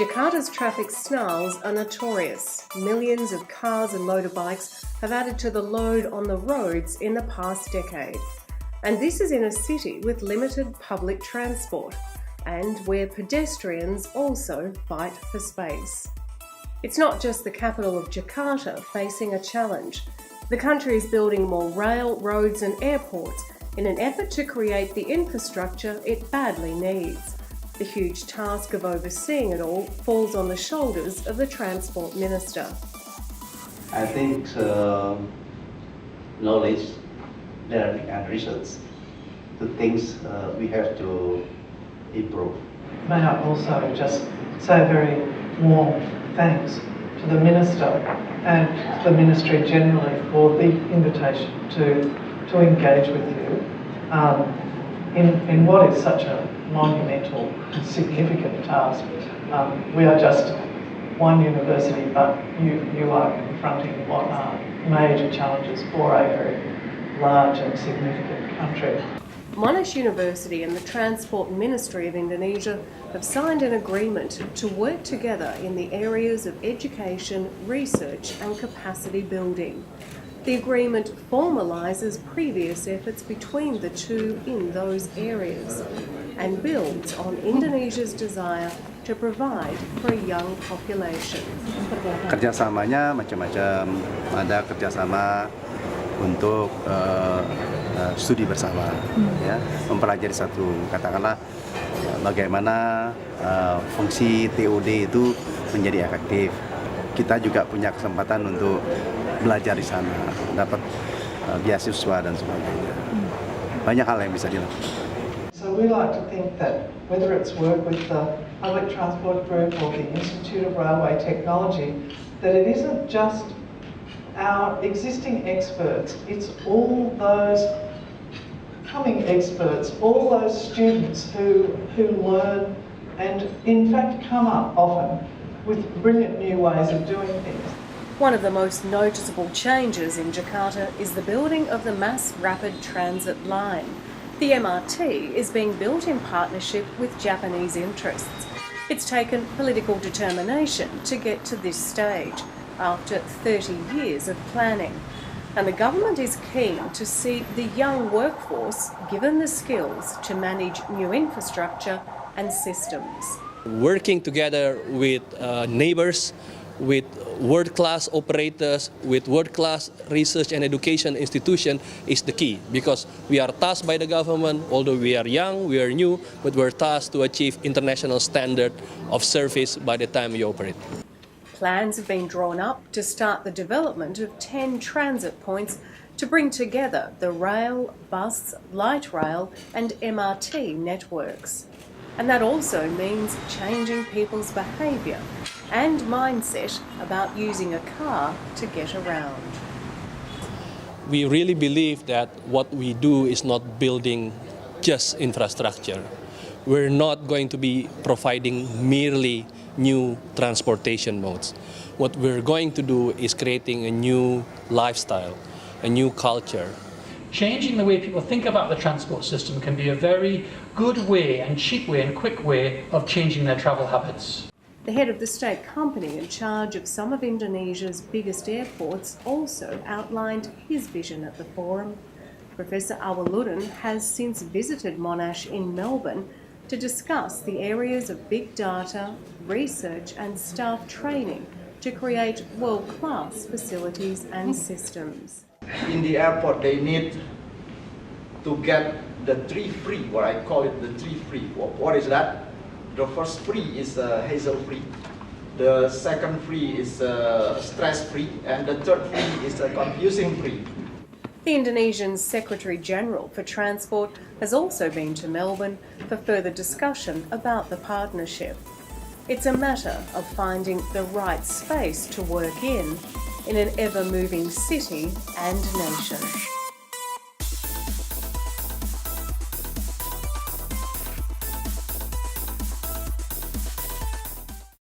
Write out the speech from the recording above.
Jakarta's traffic snarls are notorious. Millions of cars and motorbikes have added to the load on the roads in the past decade. And this is in a city with limited public transport and where pedestrians also fight for space. It's not just the capital of Jakarta facing a challenge. The country is building more rail, roads and airports in an effort to create the infrastructure it badly needs. The huge task of overseeing it all falls on the shoulders of the Transport Minister. I think knowledge, learning and research, the things we have to improve. May I also just say a very warm thanks to the Minister and the Ministry generally for the invitation to engage with you in what is such a monumental and significant task. We are just one university, but you are confronting what are major challenges for a very large and significant country. Monash University and the Transport Ministry of Indonesia have signed an agreement to work together in the areas of education, research and capacity building. The agreement formalises previous efforts between the two in those areas and builds on Indonesia's desire to provide for a young population. Kerjasamanya macam-macam, ada kerjasama untuk studi bersama, ya, mempelajari satu, katakanlah bagaimana fungsi TOD itu menjadi efektif. Kita juga punya kesempatan untuk belajar di sana, dapat beasiswa dan sebagainya. Banyak hal yang bisa dilakukan. So we like to think that whether it's work with the Public Transport Group or the Institute of Railway Technology, that it isn't just our existing experts, it's all those coming experts, all those students who learn and in fact come up often with brilliant new ways of doing things. One of the most noticeable changes in Jakarta is the building of the Mass Rapid Transit line. The MRT is being built in partnership with Japanese interests. It's taken political determination to get to this stage after 30 years of planning. And the government is keen to see the young workforce given the skills to manage new infrastructure and systems. Working together with neighbours, with world-class operators, with world-class research and education institution is the key, because we are tasked by the government, although we are young, we are new, but we're tasked to achieve international standard of service by the time we operate. Plans have been drawn up to start the development of 10 transit points to bring together the rail, bus, light rail and MRT networks. And that also means changing people's behaviour and mindset about using a car to get around. We really believe that what we do is not building just infrastructure. We're not going to be providing merely new transportation modes. What we're going to do is creating a new lifestyle, a new culture. Changing the way people think about the transport system can be a very good way and cheap way and quick way of changing their travel habits. The head of the state company in charge of some of Indonesia's biggest airports also outlined his vision at the forum. Professor Awaludin has since visited Monash in Melbourne to discuss the areas of big data, research and staff training to create world-class facilities and systems. In the airport, they need to get the 3 free, what I call it the 3 free. What is that? The first free is hassle free. The second free is stress free, and the third free is confusing free. The Indonesian Secretary-General for Transport has also been to Melbourne for further discussion about the partnership. It's a matter of finding the right space to work in an ever-moving city and nation.